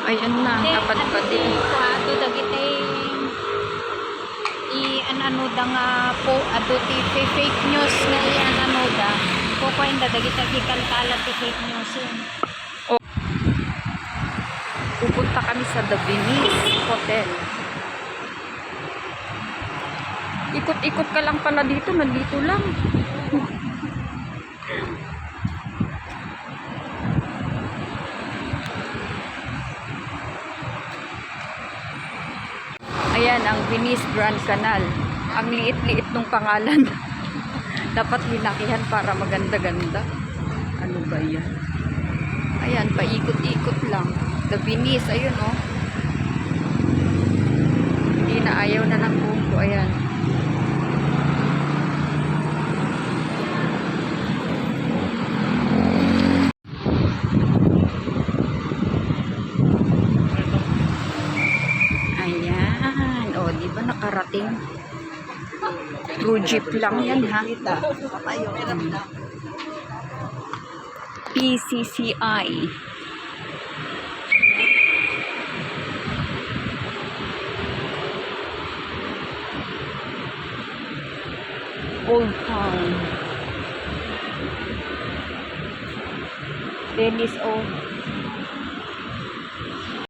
Ayun na, napadpad din. Ato dagiti ano da nga po ato ti fake news na ano da. Po ko inda dagiti gikalkalat ti fake news. Oh. Pupunta kami sa The Venice Hotel. Ikot-ikot ka lang pala dito, nandito lang. Ayan ang Venice Grand Canal. Ang liit-liit ng pangalan. Dapat linakihan para maganda-ganda. Ano ba yan? Ayan, paikot-ikot lang. The Venice, ayun oh. Hindi na, ayaw na ng punto. Ayan. Ayan. O, di ba nakarating? Through jeep lang yan, ha? PCCI. Old Town. Venice Old